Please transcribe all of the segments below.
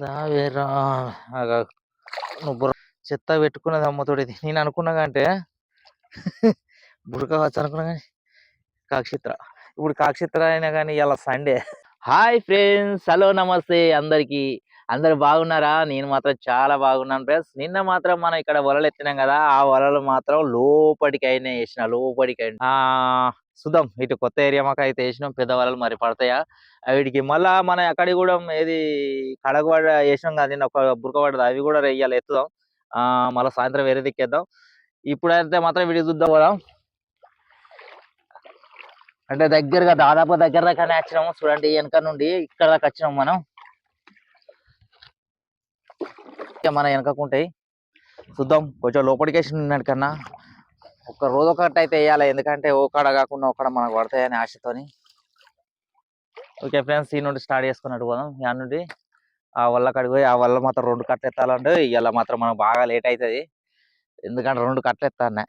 దావేరా ఆగా నువ్వు చెత్త పెట్టుకున్నది అమ్మతోడిది. నేను అనుకున్నా అంటే బురక కావచ్చు అనుకున్నా కానీ కాక్షిత్ర. ఇప్పుడు కాక్షిత్ర అయినా కానీ ఇలా సండే. హాయ్ ఫ్రెండ్స్, హలో నమస్తే అందరికి. అందరు బాగున్నారా? నేను మాత్రం చాలా బాగున్నాను ఫ్రెండ్స్. నిన్న మాత్రం మనం ఇక్కడ వలలు ఎత్తినాం కదా, ఆ వలలు మాత్రం లోపలికి అయినా వేసిన లోపలికి అయినా చూద్దాం. ఇటు కొత్త ఏరియా మాకు అయితే వేసినాం పెద్ద వలలు, మరి పడతాయా వీటికి. మళ్ళా మన అక్కడికి కూడా ఏది కడగబడ వేసినాం కదా, నిన్న ఒక బురక పడ్డది, అవి కూడా రెయ్యాలి ఎత్తుదాం. మళ్ళీ సాయంత్రం వేరే దిక్కేద్దాం. ఇప్పుడైతే మాత్రం వీడికి చూద్దాం కదా. అంటే దగ్గరగా దాదాపు దగ్గర దగ్గరనే వచ్చినాము చూడండి. వెనక నుండి ఇక్కడ దాకా వచ్చినాము మనం. మన వెనకకుంటాయి చూద్దాం. కొంచెం లోపలికేసి ఉన్నాడు కన్నా ఒక రోజు ఒకటి అయితే వేయాలి, ఎందుకంటే ఒకడ కాకుండా ఒకడ మనకు పడతాయని ఆశతోని. ఓకే ఫ్రెండ్స్, ఈ నుండి స్టార్ట్ చేసుకున్నట్టు పోదాం. ఆ నుండి ఆ వల్ల కాడికి పోయి ఆ వల్ల మాత్రం 2 కట్టలు ఎత్తాలంటే ఇవాళ మాత్రం మనకు బాగా లేట్ అవుతుంది, ఎందుకంటే 2 కట్టలు ఎత్తాను.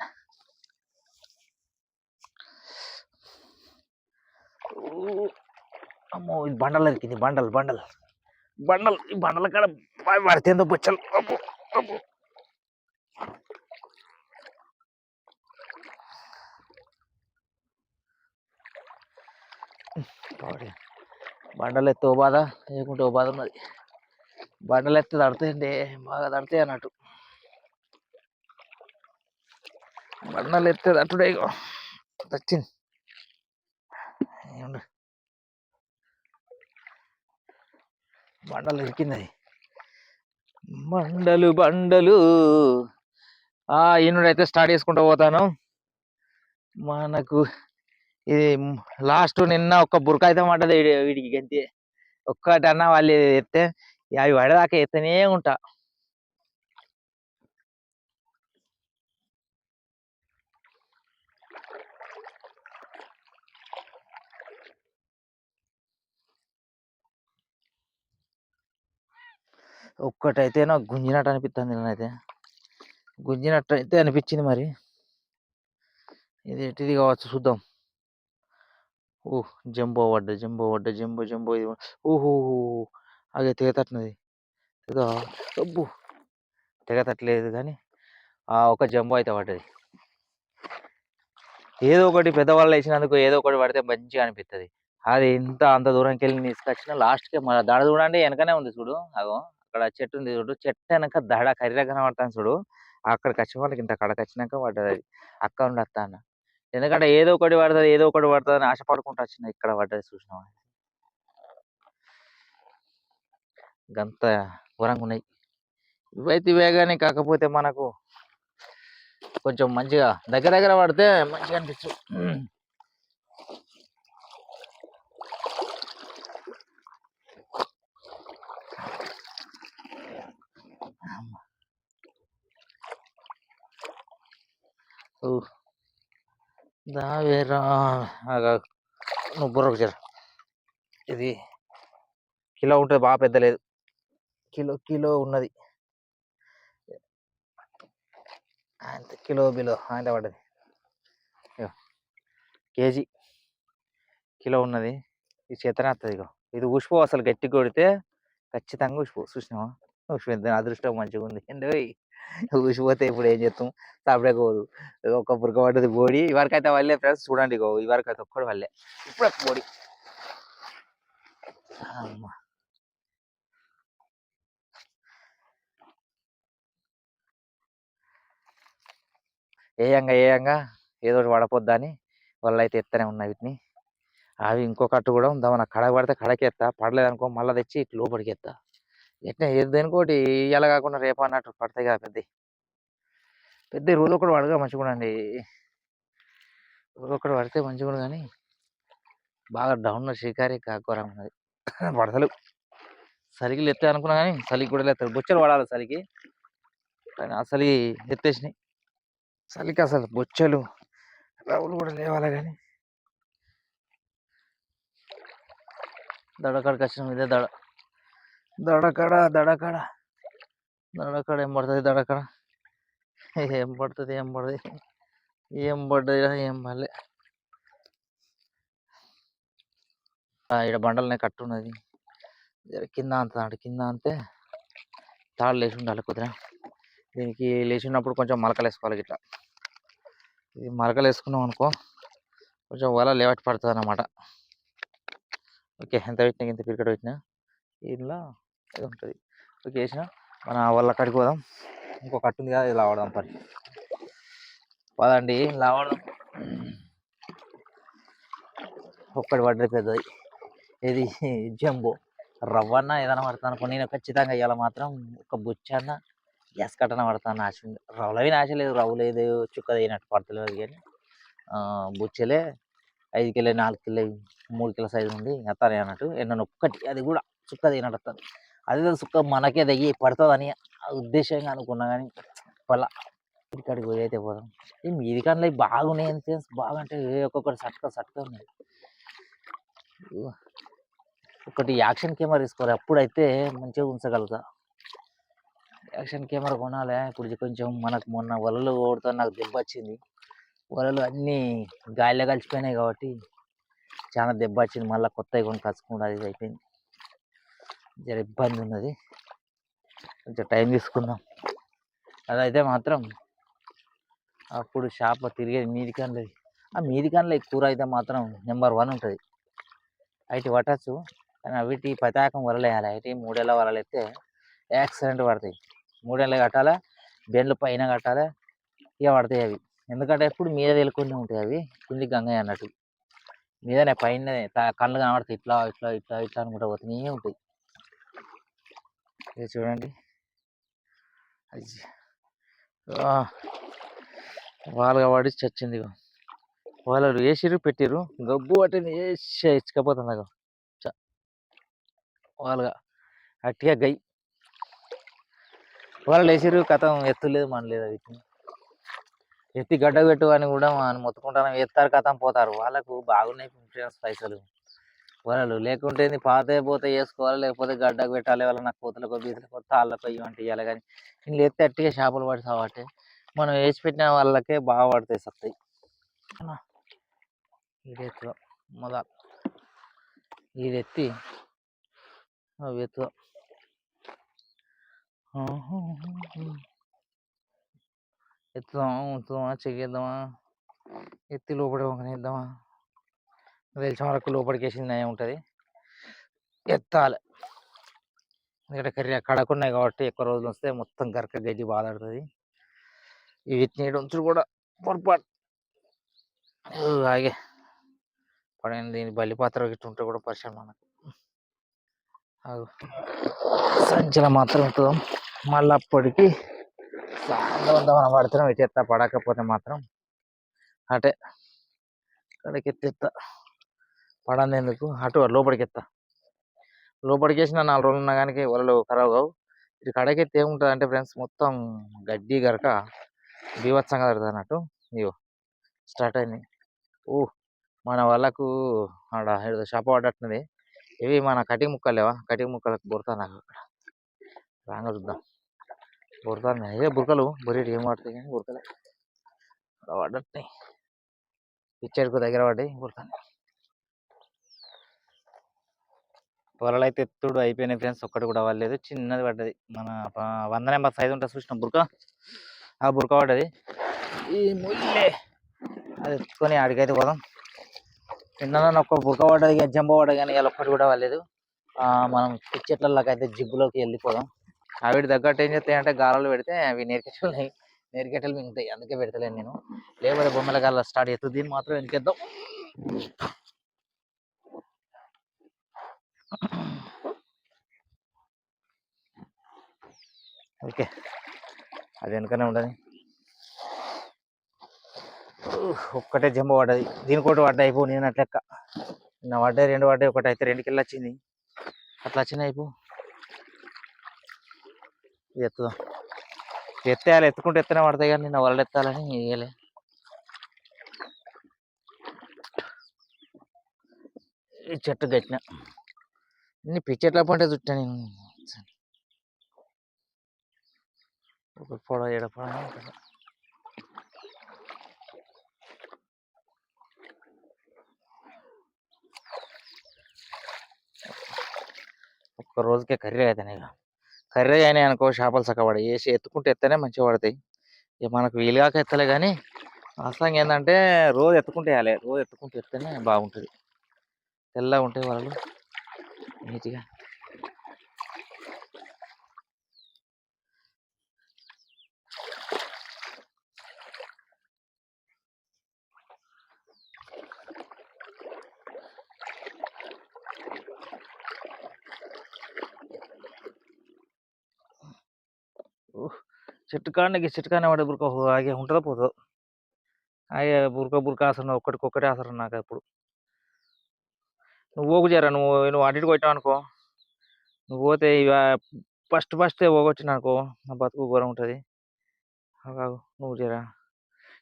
అమ్మో, ఇది బండలు ఎక్కింది, బండలు బండలు బండలు. ఈ బండల కాడ పడితేందో బుచ్చలు. అమ్మో అమ్మో, బండలు ఎత్తే ఓ బాధ, లేకుంటే ఓ బాధ ఉన్నది. బండలు ఎత్తే తడతాయండి, బాగా తడతాయి అన్నట్టు. బండలు ఎత్తే తట్టుడే వచ్చింది. బండలు ఎక్కింది అది. బండలు బండలు. ఈనుడు అయితే స్టార్ట్ చేసుకుంటూ పోతాను. మనకు ఇది లాస్ట్ నిన్న ఒక బురక అయితే పడ్డది వీడికి గంతే. ఒక్కటన్నా వాళ్ళు ఎత్తే అవి పడేదాకా ఎత్తనే ఉంటా. ఒక్కటైతే నాకు గుంజినట్టు అనిపిస్తుంది. నేనైతే గుంజినట్టు అయితే అనిపించింది. మరి ఇది ఎట్టిది కావచ్చు చూద్దాం. జంబో పడ్డ, జంబో పడ్డ, జంబో జంబో. ఇది ఓహో, అదే తెగతట్టినది. అబ్బో, తెగతట్టలేదు కానీ ఒక జంబో అయితే పడ్డది. ఏదో ఒకటి పెద్దవాళ్ళు వేసినందుకు ఏదో ఒకటి పడితే మంచిగా అనిపిస్తుంది. అది అంత దూరంకి వెళ్ళి తీసుకొచ్చిన లాస్ట్కి మన దడ చూడండి, వెనకనే ఉంది చూడు. అగో అక్కడ చెట్టు ఉంది చూడు, చెట్టు వెనక దడ కర్రీగా కనబడతాను చూడు. అక్కడికి వచ్చిన వాళ్ళకి ఇంత కడకి వచ్చినాక పడ్డది అది. అక్క ఉండి అత్త అన్న, ఎందుకంటే ఏదో ఒకటి పడుతుంది ఏదో ఒకటి పడుతుంది అని ఆశపడుకుంటూ వచ్చిన ఇక్కడ పడ్డది. చూసినావా, గంత ఘోరంగా ఉన్నాయి. ఇవైతే ఇవే కానీ కాకపోతే మనకు కొంచెం మంచిగా దగ్గర దగ్గర పడితే మంచిగా అనిపించు. దావేరా నువ్వు బుర్రకు జర. ఇది కిలో ఉంటుంది, బాగా పెద్ద లేదు, కిలో ఉన్నది. అంత కిలో బిలో అంత పడ్డది. కేజీ కిలో ఉన్నది. ఈ చేతనే వస్తుంది. ఇగో ఇది ఉష్పో, అసలు గట్టి కొడితే ఖచ్చితంగా ఉష్పో. చూసినావా, ఉష్పో. అదృష్టం మంచిగా ఉంది అండి. ఊసిపోతే ఇప్పుడు ఏం చేస్తాం, సపడే పోదు. ఒక బురక పడ్డది బోడి. ఇవరకైతే వాళ్ళే ఫ్రెండ్స్ చూడండి. ఇవరకైతే ఒక్కడు వాళ్ళే, ఇప్పుడు బోడి. ఏయంగా ఏదో ఒకటి పడపోద్దని వాళ్ళు అయితే ఎత్తనే ఉన్నాయి వీటిని. అవి ఇంకో కట్టు కూడా ఉందా, మన కడగ పడితే కడకెత్తా, పడలేదు అనుకో మళ్ళీ తెచ్చి ఇట్లా లోపలికి ఎత్తా. ఎట్లా దేనికోటి ఇవాళ కాకుండా రేపు అన్నట్టు పడతాయి కదా. పెద్ద రోజు ఒకటి పడగా మంచిగా అండి. రోజు ఒకటి పడితే మంచిగా, కానీ బాగా డౌన్ షికారి కాకూరం ఉన్నది. పడతలు సలికి ఎత్తే అనుకున్నా కానీ సలికి కూడా లేస్తారు. బొచ్చలు పడాలి సలికి, కానీ అసలు ఎత్తేసినాయి. చలికి అసలు బొచ్చలు రవ్వులు కూడా లేవాలి. కానీ దడకాడికి వచ్చిన ఇదే దడకడ ఏం పడుతుంది. దడకడ ఏం పడుతుంది, ఏం పడ్డది, ఏం పడలే. ఇక్కడ బండలనే కట్టున్నది. కింద అంతే తాళ్ళు లేచి ఉండాలి కొద్దిగా. దీనికి లేచినప్పుడు కొంచెం మలకలు వేసుకోవాలి ఇట్లా. ఇది మలకలు వేసుకున్నాం అనుకో కొంచెం వల లేవట్ పడుతుంది అన్నమాట. ఓకే, ఎంత పెట్టినా ఎంత క్రికెట్ పెట్టినా ఇంట్లో ఇది ఉంటుంది. ఓకే, వేసిన మన వల్ల కడికి పోదాం. ఇంకో కట్టు ఉంది కదా, ఇది లావడం పని పదండి లావడం. ఒక్కటి పడ్డది పెద్దది, ఇది జంబో రవ్వన్న ఏదైనా పడతాను అనుకో. నేను ఖచ్చితంగా ఇవాళ మాత్రం ఒక బుచ్చన్న గ్యాస్ కట్టన పడతాను. ఆశ ఉంది, రవ్వులవి ఆశ లేదు, రవ్వు లేదు చుక్క తగినట్టు పడతలేదు కానీ బుచ్చలే 5 కిలో 4 కిలో 3 కిలో సైజు ఉంది ఎత్తాలి అన్నట్టు. ఎన్న ఒక్కటి అది కూడా చుక్క తగినట్టు వస్తుంది. అదే చుక్క మనకే తగ్గి పడుతుందని ఉద్దేశంగా అనుకున్నా కానీ పలా ఇక్కడికి పోయి అయితే పోదాం. ఈ మీది కానీ బాగున్నాయి ఫ్రెండ్స్, బాగుంటే ఒక్కొక్కటి సట్క ఉన్నాయి. ఒకటి యాక్షన్ కెమెరా తీసుకోవాలి, అప్పుడైతే మంచిగా ఉంచగలుగుతా. యాక్షన్ కెమెరా కొనాలి ఇప్పుడు. కొంచెం మనకు మొన్న వలలు ఓడుతా నాకు దెబ్బ వచ్చింది. వలలు అన్నీ గాలిలో కలిసిపోయినాయి కాబట్టి చాలా దెబ్బ వచ్చింది. మళ్ళీ కొత్తవి కొని కచ్చుకుంటూ అది అయిపోయింది, జర ఇబ్బంది ఉన్నది. కొంచెం టైం తీసుకుందాం. అదైతే మాత్రం అప్పుడు షాప్లో తిరిగేది మీది కండ్లది. ఆ మీది కండ్ల కూర అయితే మాత్రం నెంబర్ 1 ఉంటుంది. అయితే పట్టచ్చు కానీ అవిటి పతాకం వలలేయాలి. అయితే 3 ఏళ్ళ వలలు అయితే యాక్సిడెంట్ పడతాయి. 3 ఏళ్ళు కట్టాలి, బెండ్లు పైన కట్టాలి, ఇక పడతాయి అవి. ఎందుకంటే ఎప్పుడు మీద తెలుకొని ఉంటాయి అవి. కింది గంగ అన్నట్టు మీదనే పైన కళ్ళు కనబడతాయి. ఇట్లా ఇట్లా ఇట్లా ఇట్లా అనుకుంటా పోతూనే ఉంటాయి. ఇది చూడండి, వాళ్ళగా పడి చచ్చింది. వాళ్ళు వేసిరు పెట్టిరు గబ్బు అట్టని వేసి ఇచ్చకపోతుంది. వాళ్ళగా అట్టిగా గై వాళ్ళు వేసిరు కథం ఎత్తులేదు మనలేదు. వీటిని ఎత్తి గడ్డ పెట్టు అని కూడా మొత్తుకుంటాను. ఎత్తారు కథం పోతారు. వాళ్ళకు బాగున్నాయి ఫ్రెండ్స్ పైసలు. వలలు లేకుంటే పాతే పోతే వేసుకోవాలి, లేకపోతే గడ్డకు పెట్టాలి. వాళ్ళ నాకు కోతలకు బీతలకు తాళ్ళకు ఇవంటి ఇవ్వాలి. కానీ ఇంట్లో ఎత్తి అట్టిగా చేపలు పడి సాబట్టే మనం వేసి పెట్టిన వాళ్ళకే బాగా పడతాయి సత్తాయి. ఇది ఎత్తుగా మొదలు ఇది ఎత్తి అవి ఎత్తుగా ఎత్తుదామా చెయ్యేద్దామా, ఎత్తి లోపలి వంకనేద్దామా, తెలిసిన వరకు లోపలికి వేసింది నయం ఉంటుంది. ఎత్తాలి, ఎందుకంటే కర్రీ కడకున్నాయి కాబట్టి ఎక్కువ రోజులు వస్తే మొత్తం గరక గడ్డి బాధాడుతుంది. వీటిని ఉంచుడు కూడా పొరపాటు. ఆగే పడైన దీని బలి పాత్ర గిట్టు ఉంటే కూడా పరిశ్రమ మనకు సంచల మాత్రం ఉంటుందాం. మళ్ళీ అప్పటికి మనం పడుతున్నాం. ఇటు ఎత్తా పడకపోతే మాత్రం అటే అక్కడికి ఎత్తెత్తా. పడంది ఎందుకు అటు లోపలికి ఎత్తా. లోపలికి వేసిన 4 రోజులు ఉన్న కానీ వలలు ఖరాబ్ కావు. ఇది కడకెత్తి ఏముంటుంది అంటే ఫ్రెండ్స్ మొత్తం గడ్డి గరక బీభత్సంగా జరుగుతుంది అన్నట్టు. ఇగో స్టార్ట్ అయింది. మన వాళ్ళకు ఆడ షాప పడ్డట్టున్నది. ఇవి మన కటింగ్ ముక్కలు లేవా, కటింగ్ ముక్కలకు బొరుతాను నాకు అక్కడ రాగా చూద్దాం. బొరుతాను ఇదే బురకలు బొరేటి ఏం పడతాయి కానీ బురకలే పడ్డట్టున్నాయి. పిచ్చర్కు దగ్గర పడ్డాయి బురతాను. వలలు అయితే ఎత్తుడు అయిపోయినాయి ఫ్రెండ్స్, ఒక్కటి కూడా అవ్వలేదు. చిన్నది పడ్డది, మన 100 నెంబర్ సైజు ఉంటుంది చూసిన బురక, ఆ బురక పడ్డది. ఈ ముల్లే అది ఎత్తుకొని ఆడికైతే పోదాం. నిన్న ఒక్క బురక పడ్డది, జంబ పడ్డది కానీ ఇలా ఒక్కటి కూడా అవ్వలేదు. మనం చెట్లలోకి అయితే జిబ్బులోకి వెళ్ళిపోదాం. అవిటి తగ్గట్టు ఏం చేస్తాయంటే గాలలో పెడితే అవి నేరికెట్టలు మింగుతాయి. అందుకే పెడతలేను నేను, లేకపోతే బొమ్మల గాల్లో స్టార్ట్ చేస్తుంది. దీన్ని మాత్రం వెనకేద్దాం. ఓకే, అది వెనుకనే ఉండదు. ఒక్కటే జంబ పడ్డది, దీనికి ఒకటి పడ్డా అయిపో. నేను అట్లెక్క నిన్న పడ్డాయి 2 పడ్డాయి, ఒకటి అయితే 2 కిలో వచ్చింది. అట్లా వచ్చినాయి అయిపో. ఎత్తుదాం, ఎత్తేయాలి. ఎత్తుకుంటే ఎత్తనే పడతాయి కానీ నిన్న వలలు ఎత్తాలని వేయలే. ఈ చెట్టు గట్టిన ఇన్ని పిచ్చెట్ల పంటే చుట్టా నేను. ఒక పొడ ఎడపడ ఒక్క రోజుకే కర్రీ అవుతాయి. ఇక కర్రీ అయినాయి అనుకో చేపలు చక్కబడి వేసి ఎత్తుకుంటే ఎత్తనే మంచిగా పడతాయి. ఇక మనకు వీలుగాక ఎత్తలే కానీ వాస్తవంగా ఏంటంటే రోజు ఎత్తుకుంటే వేయాలి. రోజు ఎత్తుకుంటే ఎత్తనే బాగుంటుంది. తెల్లగా ఉంటాయి వాళ్ళు నీట్గా. చెట్టు కాడనే వాడి బురక ఆగే ఉంటుందో పోతుందో. అయ్యే బురక ఆసరం ఒక్కటికొక్కటి ఆసరం నాకు అప్పుడు. నువ్వు పోకు జరా, నువ్వు అటు ఇటు కొట్టావు అనుకో, నువ్వు పోతే ఇక ఫస్ట్ పోగొట్టిన అనుకో నా బతుకు ఘోరం ఉంటుంది. కాగు నువ్వు జరా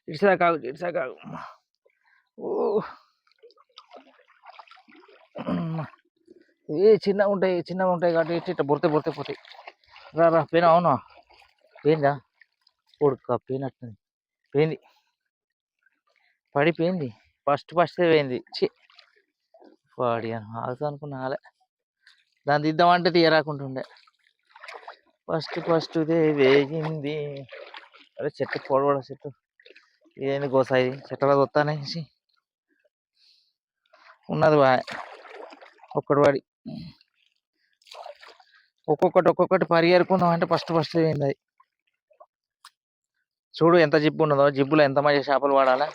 ఇటుసా కాగు. ఓ చిన్నగా ఉంటాయి కాబట్టి ఇట్లా బొరితే పోతాయి. రా పెయిన్ అవునా, పోయిందా కొడుక, పోయినట్టుంది. పోయింది, పడిపోయింది. ఫస్ట్ పోయింది. వాడి ఆగుతా అనుకున్నా అలే, దాన్ని తీద్దామంటే తీయరాకుంటుండే. ఫస్ట్ వేగింది. అరే చెట్టు పొడవడ చెట్టు ఇదేంది గోసాయి చెట్ల వస్తానేసి ఉన్నది ఒక్కటి వాడి ఒక్కొక్కటి పరిగెరుకుందాం అంటే ఫస్ట్ వేయింది అది. చూడు ఎంత జిబ్బు ఉన్నదో, జిబ్బులో ఎంత మంచి చేపలు వాడాలా.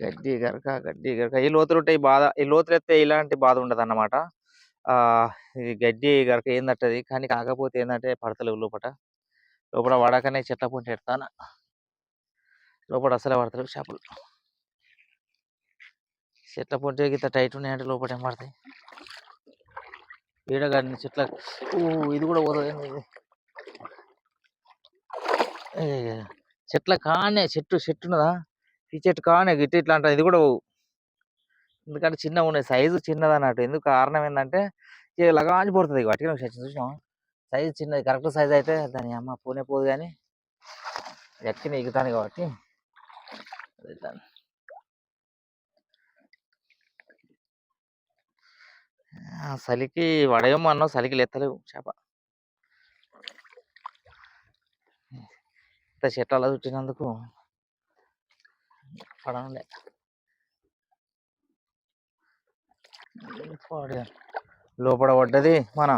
గడ్డి గరక ఈ లోతులు ఉంటాయి బాధ. ఈ లోతులు ఎత్తే ఇలాంటి బాధ ఉండదు అన్నమాట. ఇది గడ్డి గరక ఏందట్టది, కానీ కాకపోతే ఏంటంటే పడతలేవు లోపల వాడకనే చెట్ల పొంటి ఎడతాను. లోపల అసలే పడతలేవు చేపలు. చెట్ల పొంటి ఇంత టైట్ ఉన్నాయంటే లోపల ఏం పడతాయి. ఈడగాడిని చెట్ల ఇది కూడా పోతుంది. చెట్ల కానే చెట్టు ఉన్నదా, ఈ చెట్టు కానే గిట్ట ఇట్లా అంట. ఇది కూడా ఎందుకంటే చిన్నగా ఉన్నాయి, సైజు చిన్నది అన్నట్టు. ఎందుకు కారణం ఏంటంటే ఇక లగాంచి పడుతుంది. వాటికి చూసినాం, సైజు చిన్నది. కరెక్ట్ సైజ్ అయితే దాని అమ్మ పోదు కానీ ఎక్కిన ఎగుతాను కాబట్టి చలికి వడేమో అన్నావు, చలికి లెత్తలేవు చేప. చెట్ల చుట్టినందుకు పడనులే. లోపల పడ్డది మన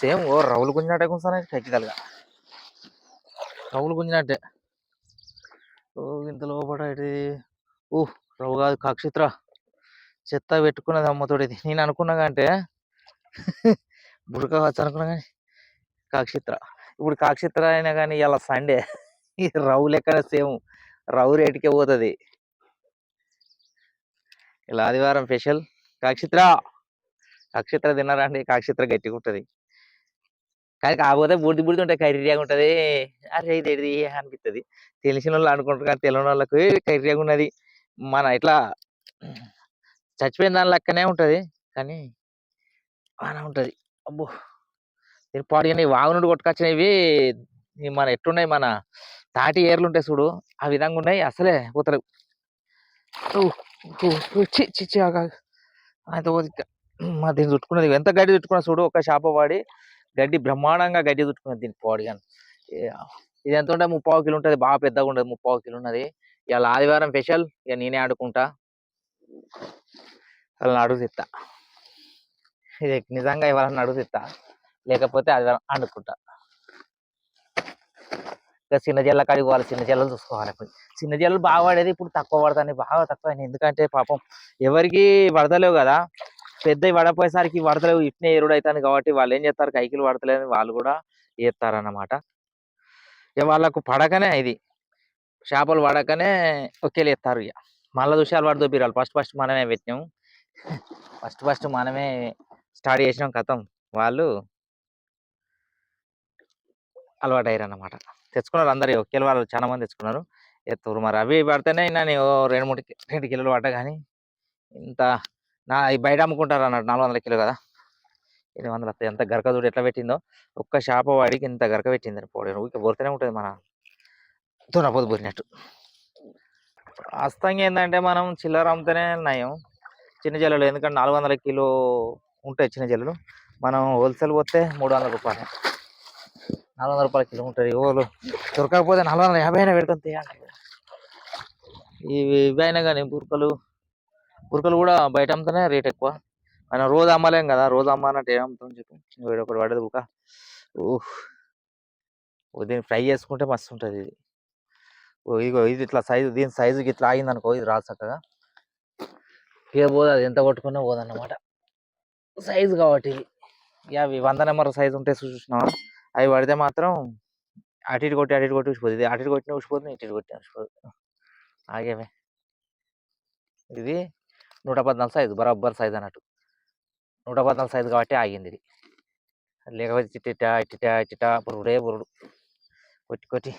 సేమ్ రౌలు గుంజినట్టే కూర్చొని ఖచ్చితంగా రౌలు గుంజినట్టే. ఇంత లోపల రవ్వు కాదు కాక్షిత్ర, చెత్త పెట్టుకున్నది అమ్మతోడిది. నేను అనుకున్నా అంటే బుడక వచ్చి అనుకున్నా కానీ కాక్షిత్ర. ఇప్పుడు కాక్షిత్ర అయినా కానీ ఇలా సండే రవ్వు లెక్కన సేమ్ రవ్వు రేటుకే పోతుంది. ఇలా ఆదివారం స్పెషల్ కాక్షిత్ర తిన్నారండి. కాక్షిత్ర గట్టిగా ఉంటుంది కానీ కాకపోతే బుడిది ఉంటే కర్రీగా ఉంటుంది. అరే ఇది అనిపిస్తుంది. తెలిసిన వాళ్ళు అనుకుంటారు కానీ తెలియని వాళ్ళకు కర్రీగా ఉన్నది. మన ఇట్లా చచ్చిపోయిన దాని లెక్కనే ఉంటుంది కానీ బాగానే ఉంటుంది. అబ్బో పాడుగా వాగు నుండి కొట్టుకొచ్చినవి మన ఎట్టున్నాయి, మన తాటి ఏర్లు ఉంటాయి చూడు, ఆ విధంగా ఉన్నాయి. అసలే పోతారు. దీన్ని చుట్టుకున్నది ఎంత గడ్డి చుట్టుకున్నా చూడు, ఒక చేప వాడి గడ్డి బ్రహ్మాండంగా గడ్డి చుట్టుకున్నది దీన్ని పాడు. కానీ ఇది ఎంత ఉంటే 30 కిలో ఉంటుంది. బాగా పెద్దగా ఉండదు, 30 కిలో ఉన్నది. ఇవాళ ఆదివారం స్పెషల్. ఇక నేనే ఆడుకుంటా, వాళ్ళని అడుగు తిత్తా. ఇది నిజంగా ఇవాళ అడుగు తిత్తా, లేకపోతే ఆదివారం ఆడుకుంటా. ఇక చిన్న జల్ల కాడికి పోవాలి, చిన్న జల్లలు చూసుకోవాలి. చిన్న జల్లలు బాగా పడేది, ఇప్పుడు తక్కువ పడతాయి, బాగా తక్కువ. ఎందుకంటే పాపం ఎవరికి పడతలేవు కదా, పెద్దవి పడపోయేసరికి పడతలేవు. ఇట్నే ఎరుడు అవుతుంది కాబట్టి వాళ్ళు ఏం చేస్తారు, కైకిలు పడతలేదని వాళ్ళు కూడా వేస్తారన్నమాట. ఇక వాళ్ళకు పడకనే ఇది చేపలు పడకనే ఒకేలు ఎత్తారు. ఇక మళ్ళీ చూసి అలవాటు దొబ్బిరాలి. ఫస్ట్ మనమే పెట్టినాము, ఫస్ట్ మనమే స్టార్ట్ చేసినాం. కథం వాళ్ళు అలవాటు అయ్యారు అన్నమాట. తెచ్చుకున్నారు అందరు, ఒకేళ్ళు వాళ్ళు చాలా మంది తెచ్చుకున్నారు, ఎత్తురు. మరి అవి పడితేనే నేను 2 కిలోలు పడ్డా. కానీ ఇంత బయట అమ్ముకుంటారు అన్నట్టు 400 కిలో కదా, 800. ఎంత గరక చూడు ఎట్లా పెట్టిందో. ఒక్క చేప వాడికి ఇంత గరక పెట్టిందని పోవడం ఊరికే బోరుతూనే ఉంటుంది, మన తునపోతు బోరినట్టు. వాస్తవంగా ఏంటంటే మనం చిల్లర అమ్ముతూనే నయం, చిన్న జల్లలు, ఎందుకంటే 400 కిలో ఉంటాయి చిన్న జల్లలు. మనం హోల్సేల్ పోతే 300 రూపాయలు, 400 రూపాయల కిలో ఉంటుంది. ఓలు దొరకకపోతే 450 అయినా పెడతాం తీయండి. ఇవి అయినా కానీ బురకలు కూడా బయట అమ్ముతూనే రేట్ ఎక్కువ. మనం రోజు అమ్మలేం కదా, రోజు అమ్మాలంటే ఏం అమ్ముతాం చెప్పి. ఒకటి పడదు బుక. దీన్ని ఫ్రై చేసుకుంటే మస్తు ఉంటుంది ఇది. ఇగో ఇది ఇట్లా సైజు, దీని సైజుకి ఇట్లా ఆగింది అనుకో, ఇది రాదు చక్కగా. ఇక పోదు, అది ఎంత కొట్టుకున్నా పోదన్నమాట, సైజు కాబట్టి. ఇక అవి 100 నెంబర్ సైజు ఉంటే చూసినావా, అవి పడితే మాత్రం అటు ఇటు కొట్టి ఉసిపోతుంది. ఇది అటు ఇటు కొట్టిన ఉసిపోతుంది, ఇటు ఇటు కొట్టిన ఉసిపోతుంది. ఆగేమే. ఇది 114 సైజు, బరాబర్ సైజు అన్నట్టు. 114 సైజు కాబట్టి ఆగింది ఇది. లేకపోతే చిట్టా బురుడే బురుడు కొట్టి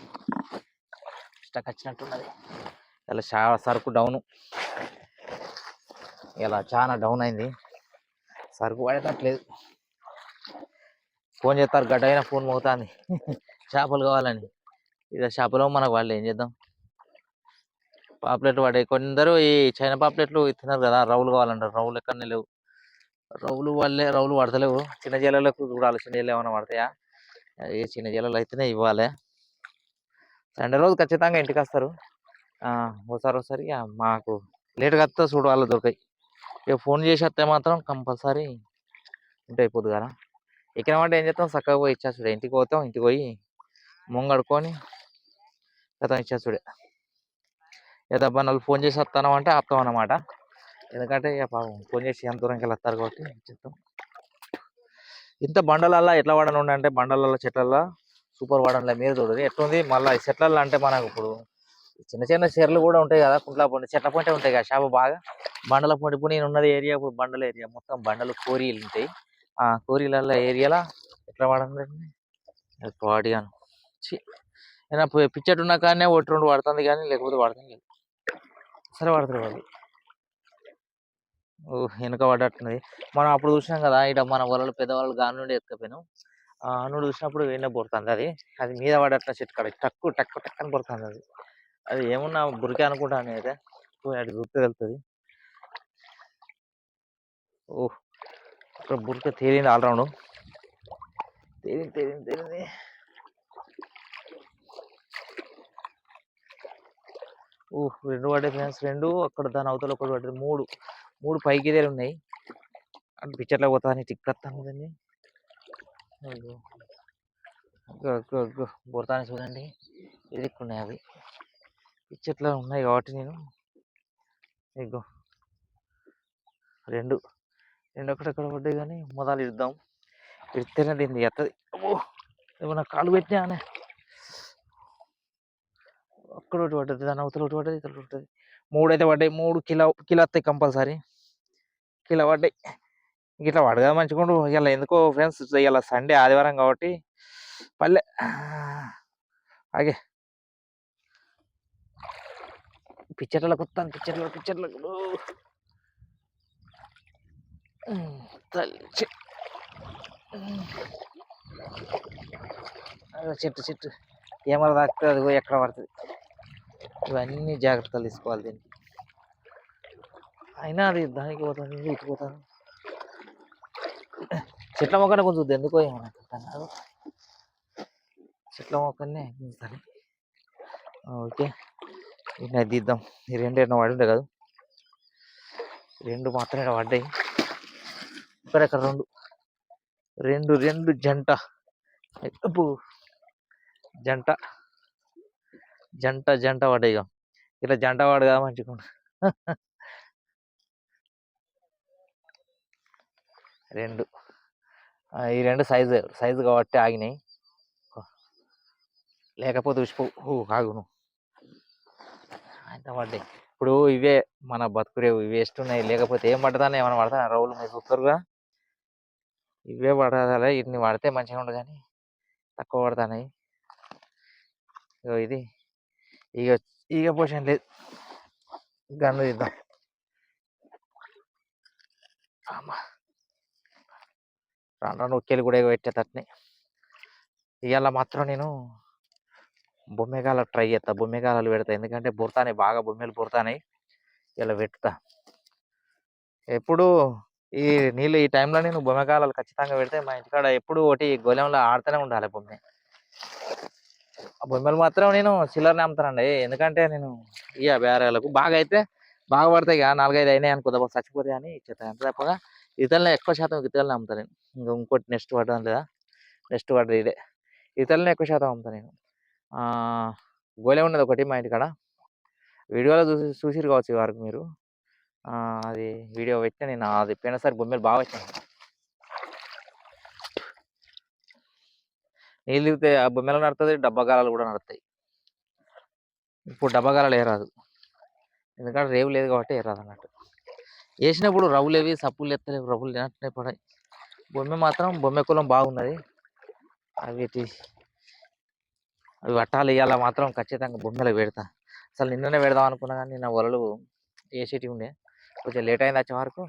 స్టక్ వచ్చినట్టున్నది. ఇలా చాలా సరుకు డౌను, ఇలా చాలా డౌన్ అయింది, సరుకు పడేటట్లేదు. ఫోన్ చేస్తారు, గడ్డ అయినా ఫోన్ మోగుతుంది చేపలు కావాలని. ఇక చేపలు మనకు వాళ్ళు ఏం చేద్దాం. పాపులెట్లు పడే కొందరు ఈ చైనా పాపులెట్లు తిన్నారు కదా, రౌలు కావాలంటారు. రౌలు ఎక్కడనే లేవు, రౌలు పడతలేవు. చిన్న జల్లలకు చూడాలి, చిన్న జల్లు ఏమైనా పడతాయా. ఏ చిన్న జల్లలు అయితేనే ఇవ్వాలి. సండే రోజు ఖచ్చితంగా ఇంటికి వస్తారు. ఒకసారి ఇక మాకు లేట్గా వస్తే చూడాలి దొరికాయి. ఇక ఫోన్ చేసి వస్తే మాత్రం కంపల్సరీ ఉంటాయి పొద్దుగాల. ఎక్కినామంటే ఏం చేస్తాం, చక్కగా పోయి ఇచ్చేస్తాడు. ఇంటికి పోతాం, ఇంటికి పోయి ముంగడుకొని గతం ఇచ్చేస్తాడు. ఏదబ్బా వాళ్ళు ఫోన్ చేసి వస్తాను అంటే ఆపుతాం అన్నమాట. ఎందుకంటే ఇక ఫోన్ చేసి ఎంత దూరంకి వస్తారు కాబట్టి చెప్తాం. ఇంత బండలల్లో ఎట్లా వాడను అంటే, బండలలో చెట్లల్లో సూపర్ వాడనులే. మీరు చూడదు ఎట్లుంది. మళ్ళీ చెట్లల్లో అంటే మనకు ఇప్పుడు చిన్న చిన్న చెర్లు కూడా ఉంటాయి కదా, కుంట్ల పొంటి చెట్ల పొంటే ఉంటాయి కదా చేప బాగా. బండల పొంటి. ఇప్పుడు నేను ఉన్నది ఏరియా ఇప్పుడు బండల ఏరియా, మొత్తం బండలు కోరీలు ఉంటాయి. ఆ కోరీల ఏరియాలో ఎట్లా వాడండి వాడిగాను. అయినా పిచ్చట్ ఉన్న కానీ ఒకటి రెండు పడుతుంది, కానీ లేకపోతే వాడుతుంది లేదు. సరే పడుతుంది వాళ్ళు. వెనుక పడ్డట్టున్నది. మనం అప్పుడు చూసినాం కదా, ఇక్కడ మన వలలు పెద్దవాళ్ళు గాని నుండి ఎత్తుకపోయినాం. నుండి చూసినప్పుడు వెన్న పడుతుంది. అది మీద పడట్ల చెట్టు కాడ టక్కు టక్కు టక్కని పడుతుంది. అది ఏమున్నా బురికే అనుకుంటాను అయితే, అటు చూస్తే వెళ్తుంది. ఇక్కడ బురిక తేలింది ఆల్రౌండ్, తేలింది. రెండు పడ్డాయి ఫ్రెండ్స్, రెండు అక్కడ దాని అవతల ఒకటి పడ్డది. మూడు పైకి ఇదే ఉన్నాయి. అంటే పిక్చర్లో పోతాను టిక్కొస్తాను కదండి. పోతాను చూడండి, ఇది ఉన్నాయి. అవి పిక్చర్లో ఉన్నాయి కాబట్టి నేను ఇగో రెండు అక్కడెక్కడ పడ్డాయి, కానీ మొదలు ఇద్దాం. ఇడితేనే దీన్ని ఎత్తది. ఏమన్నా కాలు పెట్టినా అనే అక్కడ ఒకటి పడ్డది, దాని అవతల ఒకటి పడ్డది, ఇతర ఉంటుంది. 3 అయితే పడ్డాయి. 3 కిలో వస్తాయి కంపల్సరీ. కిలో పడ్డాయి. ఇట్లా పడగా మంచిగా. ఇలా ఎందుకో ఫ్రెండ్స్, ఇలా సండే ఆదివారం కాబట్టి పల్లె ఆగే పిక్చర్లకు వస్తాను. పిక్చర్లకు చెట్టు ఏమన్నా తాకుతుంది, అది పోయి ఎక్కడ పడుతుంది. ఇవన్నీ జాగ్రత్తలు తీసుకోవాలి దీనికి. అయినా అది దానికి పోతుంది, ఇటు పోతాను. చెట్ల మొక్కనే కొంచెం ఎందుకో ఏమన్నా చెట్ల మొక్కనే సరే. ఓకే, ఇది తీద్దాం. ఈ రెండు ఎన్నో పడి ఉండే కదా, రెండు మాత్రం ఇక్కడ పడ్డాయి. ఇక్కడ రెండు జంట పడ్డాయి. ఇలా జంట పడగా మంచిగా. ఈ రెండు సైజు కాబట్టి ఆగినాయి, లేకపోతే ఆగును అంత పడ్డాయి. ఇప్పుడు ఇవే మన బతుకురేవు, ఇవి వేస్తున్నాయి. లేకపోతే ఏం పడతానే, ఏమైనా పడతా రౌలు మీరు చూస్తారుగా, ఇవే పడాలి. ఇన్ని పడితే మంచిగా ఉండదు, కానీ తక్కువ పడతాయి. ఇది ఇక పోషన్ లేదు. గన్ను తీద్దాం. రాను ఉక్కేలు కూడా పెట్టేటట్టునే. ఇవాళ మాత్రం నేను బొమ్మెగాల ట్రై చేస్తా, బొమ్మెగాలు పెడతా. ఎందుకంటే బుడతానే బాగా బొమ్మెలు బుడతాయి. ఇలా పెట్టుతా. ఎప్పుడు ఈ నీళ్ళు ఈ టైంలోనే నువ్వు బొమ్మకాలాలు ఖచ్చితంగా పెడితే మా ఇంటికాడ ఎప్పుడు ఒకటి గోళంలో ఆడుతూనే ఉండాలి బొమ్మ. ఆ బొమ్మలు మాత్రం నేను చిల్లరనే అమ్ముతానండి, ఎందుకంటే నేను బేరాలకు బాగా అయితే బాగా పడతాయి ఇక 4-5 అయినాయి అనుకో చచ్చిపోతాయి అని ఇచ్చేస్తాను. అంత తప్పగా ఇతరులను ఎక్కువ శాతం ఇతరులను అమ్ముతాను నేను. ఇంకా ఇంకోటి నెక్స్ట్ పడడం లేదా, నెక్స్ట్ పడ్డది ఇదే. ఇతరులను ఎక్కువ శాతం అమ్ముతాను నేను. గోళం ఉన్నది ఒకటి మా ఇంటికాడ, వీడియోలో చూసిరు కావచ్చు ఈ వరకు మీరు. అది వీడియో పెట్టిన నేను, అది పోయినసారి బొమ్మలు బాగా వచ్చాను. నీళ్ళు దిగితే ఆ బొమ్మలు నడుతుంది, డబ్బగాలాలు కూడా నడుస్తాయి. ఇప్పుడు డబ్బగాలాలు ఏరాదు, ఎందుకంటే రేవు లేదు కాబట్టి ఏరాదు అన్నట్టు. వేసినప్పుడు రవ్వులేవి సప్పులు ఎత్తలేవు, రవ్వులు తినట్లే పడాయి. బొమ్మ మాత్రం బొమ్మ కులం బాగున్నది. అవి వట్టాలు ఇవాళ మాత్రం ఖచ్చితంగా బొమ్మలకు పెడతా. అసలు నిన్ననే పెడదాం అనుకున్నా కానీ నిన్న వలలు వేసేటివి ఉండే, కొంచెం లేట్ అయింది వచ్చే వరకు.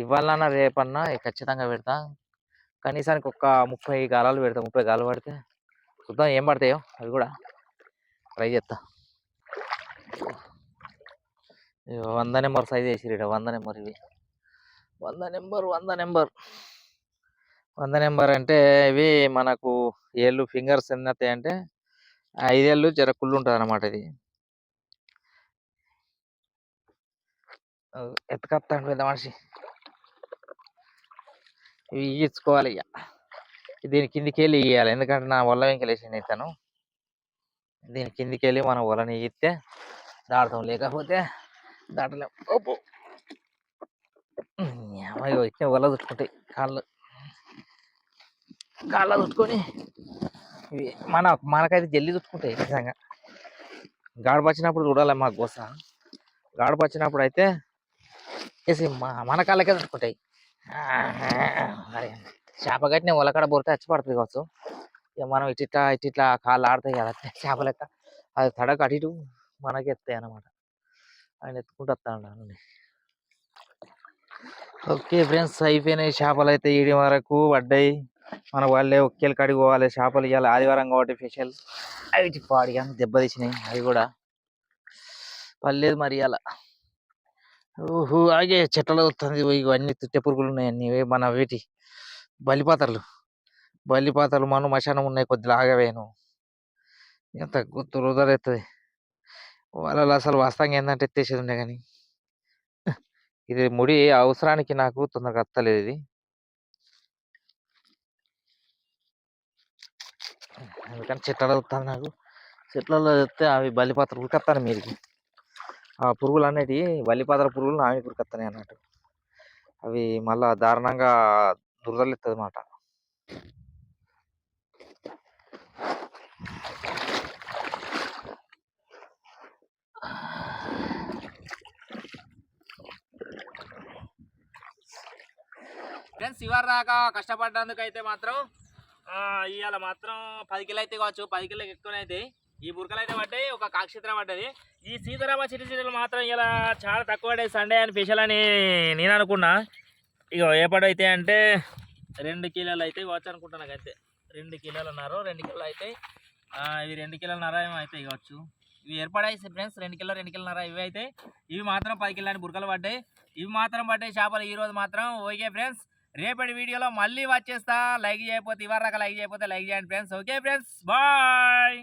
ఇవాళ రేపన్నా ఖచ్చితంగా పెడతా. కనీసానికి ఒక 30 గాలాలు పెడతా. 30 గాలు పడితే చూద్దాం ఏం పడతాయో, అవి కూడా ట్రై చేస్తా. 100 నెంబర్ సైజ్ వేసిరు, 100 నెంబర్ ఇవి. 100 నెంబర్ అంటే ఇవి మనకు ఏళ్ళు ఫింగర్స్ ఎన్ని వస్తాయి అంటే 5 ఏళ్ళు జర కుళ్ళు ఉంటుంది అన్నమాట. ఇది ఎత్తుకత్తాడు పెద్ద మనిషి. ఇవి ఇచ్చుకోవాలి ఇక, దీని కిందికి వెళ్ళి ఇయ్యాలి, ఎందుకంటే నా వల్ల వెంకలేసి ఇస్తాను. దీని కిందికి వెళ్ళి మనం వలని ఇస్తే దాడతాం, లేకపోతే దాటలేం. ఇచ్చిన వల చుట్టుకుంటాయి కాళ్ళు చుట్టుకొని. ఇవి మనకైతే జల్లి చుట్టుకుంటాయి నిజంగా. గాడప వచ్చినప్పుడు చూడాలి మా గోస. గాడప వచ్చినప్పుడు అయితే మన కాళ్ళకే చుట్టుకుంటాయి. చేప కట్టిన వలకాడ బొరితే వచ్చి పడుతుంది కావచ్చు. ఇక మనం ఇట్లా కాళ్ళు ఆడతాయి కదా చేప లెక్క, అది తడక అటు ఇటు మనకి ఎత్తాయి అన్నమాట. ఆయన ఎత్తుకుంటూ వస్తాను. ఓకే ఫ్రెండ్స్, అయిపోయినాయి చేపలు అయితే. ఈడి వరకు పడ్డాయి. మన వాళ్ళే ఒకేళ్ళు కడిగి పోవాలి. చేపలు ఇవ్వాలి, ఆదివారం కాబట్టి స్పెషల్. అవి పాడిగా దెబ్బతీసినాయి, అవి కూడా పర్లేదు మరి. అలా ఆగే చెట్లలో వస్తుంది. ఇవన్నీ తిట్టే పురుగులు ఉన్నాయి అన్ని, మన వీటి బలిపాత్రలు మన మశానం ఉన్నాయి. కొద్దిగా ఆగవేను, ఎంత రుదరెత్తుంది. వాళ్ళలో అసలు వాస్తవంగా ఏంటంటే ఎత్తేసేది ఉండే, కానీ ఇది ముడి అవసరానికి నాకు తొందరగా వస్తలేదు. ఇది అందుకని చెట్లలో వస్తుంది నాకు. చెట్లలో వస్తే అవి బలిపాత్ర ఉరికత్తాను మీరికి. ఆ పురుగులు అనేటివి బలిపాత్ర పురుగులు నావి ఉరికత్తాయి అన్నట్టు. అవి మళ్ళా దారుణంగా దురదలెత్తది అన్నమాట. ఫ్రెండ్స్, ఇవాళ దాకా కష్టపడ్డందుకు అయితే మాత్రం ఇవాళ మాత్రం 10 కిలో అయితే కావచ్చు, 10 కిలోకి ఎక్కువనే అవుతాయి. ఈ బురకలు అయితే పడ్డాయి, ఒక కాక్షిత్రం పడ్డది. ఈ సీతారామ చిరులు మాత్రం ఇలా చాలా తక్కువ పడ్డాయి. సండే అని స్పెషల్ అని నేను అనుకున్నా. ఇక ఏ పడైతే అంటే 2 కిలోలు అయితే కావచ్చు అనుకుంటున్నా. అయితే 2 కిలోలున్నారు, 2 కిలోలు అయితే ఇవి 2 కిలోలన్నర ఏమో అయితే కావచ్చు. ఇవి ఏర్పడాయి ఫ్రెండ్స్, 2 కిలోలన్నర ఇవి అయితే. ఇవి మాత్రం 10 కిలోని బురకలు పడ్డాయి. ఇవి మాత్రం పడ్డాయి చేపలు ఈరోజు మాత్రం. ఓకే ఫ్రెండ్స్, రేపటి వీడియోలో మళ్ళీ వచ్చేస్తా. లైక్ చేయకపోతే, ఇవరాక లైక్ చేయకపోతే లైక్ చేయండి ఫ్రెండ్స్. Okay friends, bye.